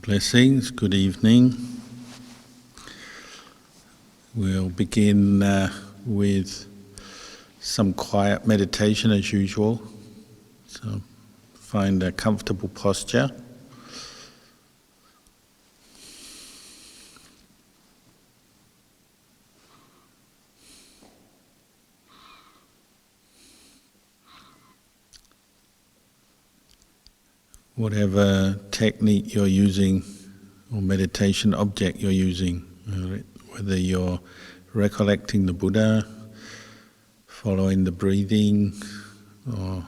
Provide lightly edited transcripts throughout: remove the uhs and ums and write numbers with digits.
Blessings, good evening. We'll begin with some quiet meditation as usual. So find a comfortable posture. Whatever technique you're using or meditation object you're using, whether you're recollecting the Buddha, following the breathing, or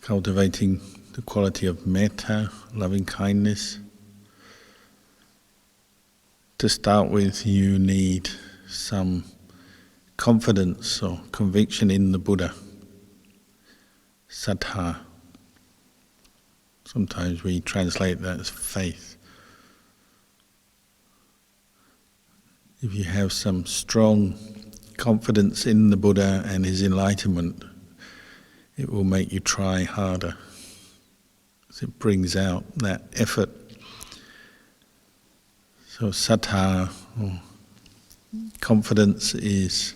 cultivating the quality of metta, loving kindness. To start with, you need some confidence or conviction in the Buddha, saddha. Sometimes we translate that as faith. If you have some strong confidence in the Buddha and his enlightenment, it will make you try harder. It brings out that effort. So saddha, or confidence, is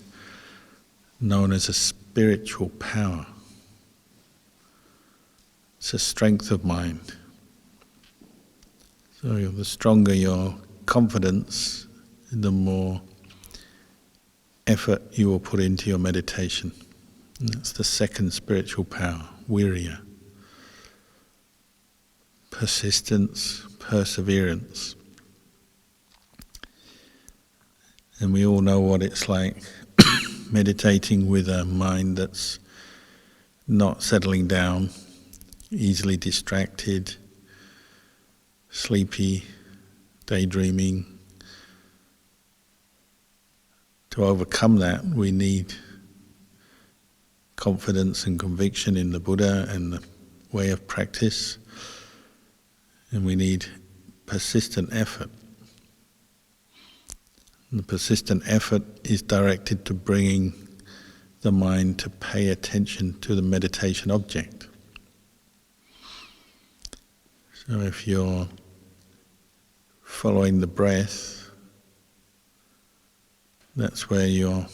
known as a spiritual power. It's a strength of mind. So the stronger your confidence, the more effort you will put into your meditation. And that's the second spiritual power, virya. Persistence, perseverance. And we all know what it's like meditating with a mind that's not settling down, easily distracted, sleepy, daydreaming. To overcome that, we need confidence and conviction in the Buddha and the way of practice, and we need persistent effort. And the persistent effort is directed to bringing the mind to pay attention to the meditation object. So if you're following the breath, that's where your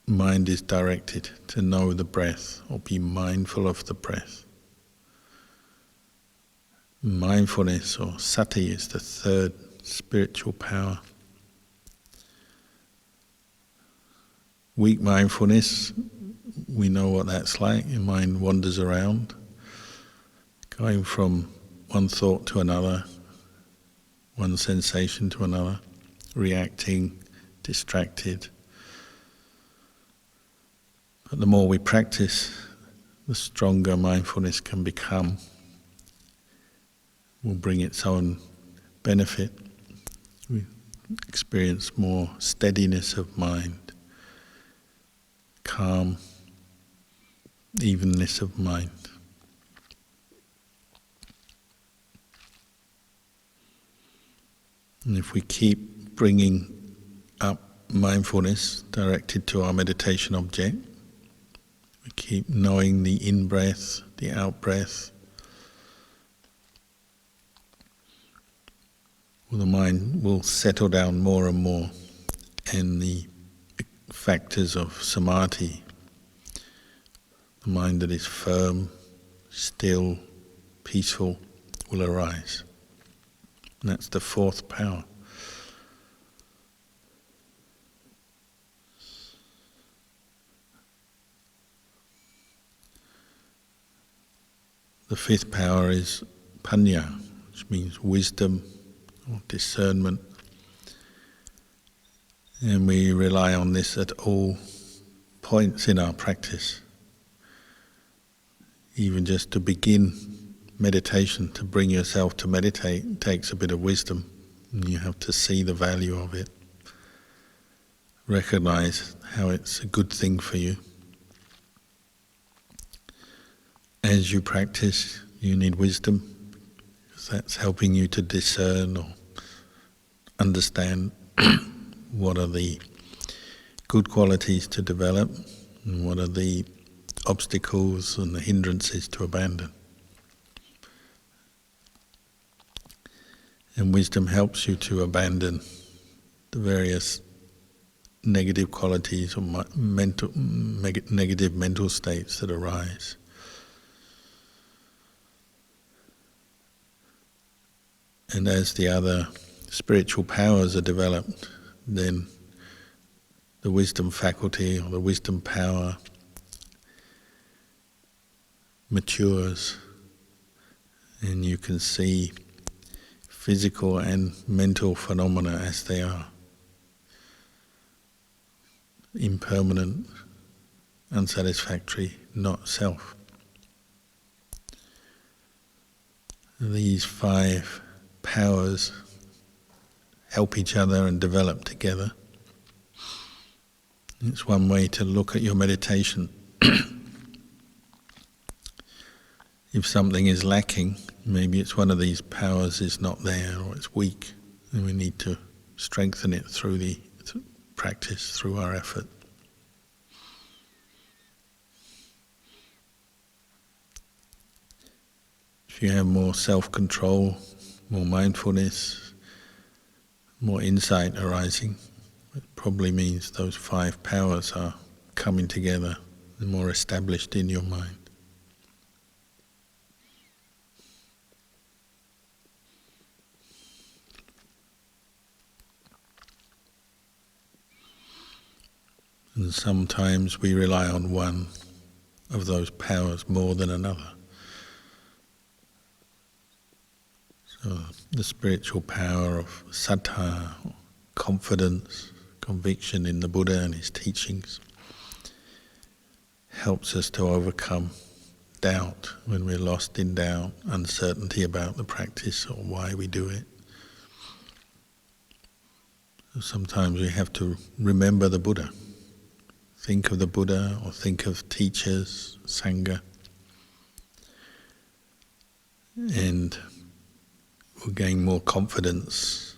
mind is directed, to know the breath or be mindful of the breath. Mindfulness or sati is the third spiritual power. Weak mindfulness, we know what that's like. Your mind wanders around, going from one thought to another, one sensation to another, reacting, distracted. But the more we practice, the stronger mindfulness can become. Will bring its own benefit. We experience more steadiness of mind, calm, evenness of mind. And if we keep bringing up mindfulness directed to our meditation object, we keep knowing the in-breath, the out-breath, well, the mind will settle down more and more, and the factors of samadhi, the mind that is firm, still, peaceful, will arise. And that's the fourth power. The fifth power is panya, which means wisdom or discernment. And we rely on this at all points in our practice. Even just to begin meditation, to bring yourself to meditate, takes a bit of wisdom. And you have to see the value of it. Recognize how it's a good thing for you. As you practice, you need wisdom, because that's helping you to discern or understand what are the good qualities to develop and what are the obstacles and the hindrances to abandon. And wisdom helps you to abandon the various negative qualities or negative mental states that arise. And as the other spiritual powers are developed, then the wisdom faculty or the wisdom power matures, and you can see physical and mental phenomena as they are. Impermanent, unsatisfactory, not self. These 5 powers help each other and develop together. It's one way to look at your meditation. If something is lacking, maybe it's one of these powers is not there or it's weak, and we need to strengthen it through the practice, through our effort. If you have more self-control, more mindfulness, more insight arising, it probably means those 5 powers are coming together and more established in your mind. And sometimes we rely on one of those powers more than another. So the spiritual power of saddha, confidence, conviction in the Buddha and his teachings, helps us to overcome doubt when we're lost in doubt, uncertainty about the practice or why we do it. So sometimes we have to remember the Buddha. Think of the Buddha or think of teachers, Sangha, and we'll gain more confidence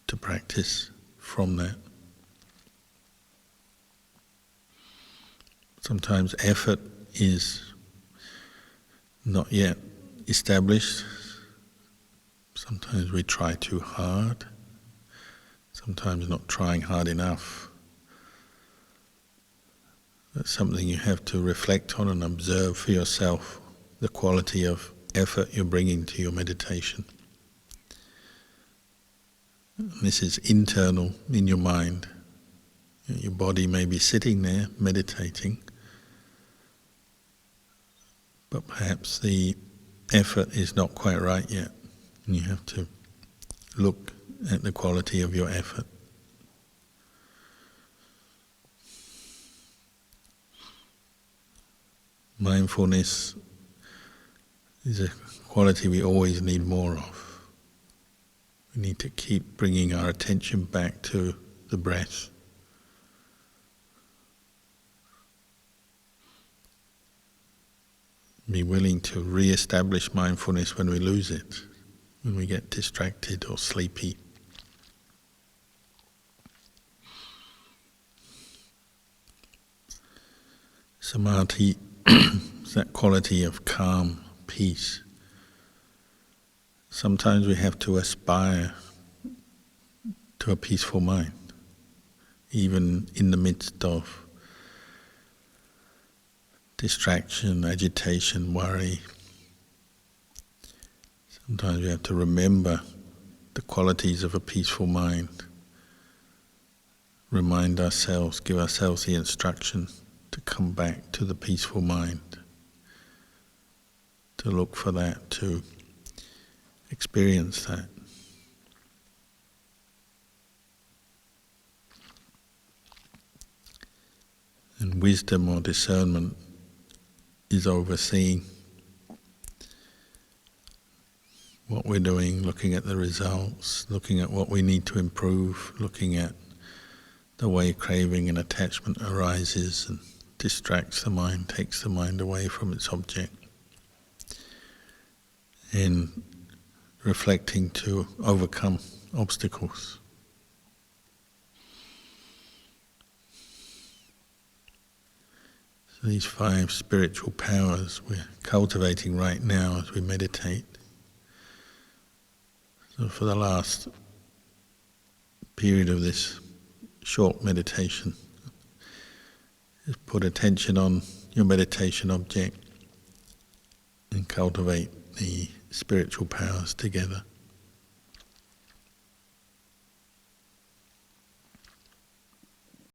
to practice from that. Sometimes effort is not yet established. Sometimes we try too hard. Sometimes not trying hard enough. That's something you have to reflect on and observe for yourself, the quality of effort you're bringing to your meditation. This is internal in your mind. Your body may be sitting there meditating, but perhaps the effort is not quite right yet. And you have to look at the quality of your effort. Mindfulness is a quality we always need more of. We need to keep bringing our attention back to the breath. Be willing to re-establish mindfulness when we lose it, when we get distracted or sleepy. Samadhi is that quality of calm, peace. Sometimes we have to aspire to a peaceful mind, even in the midst of distraction, agitation, worry. Sometimes we have to remember the qualities of a peaceful mind, remind ourselves, give ourselves the instruction to come back to the peaceful mind, to look for that, to experience that. And wisdom or discernment is overseeing what we're doing, looking at the results, looking at what we need to improve, looking at the way craving and attachment arises and distracts the mind, takes the mind away from its object, and reflecting to overcome obstacles. These 5 spiritual powers we're cultivating right now as we meditate. So for the last period of this short meditation, just put attention on your meditation object and cultivate the spiritual powers together.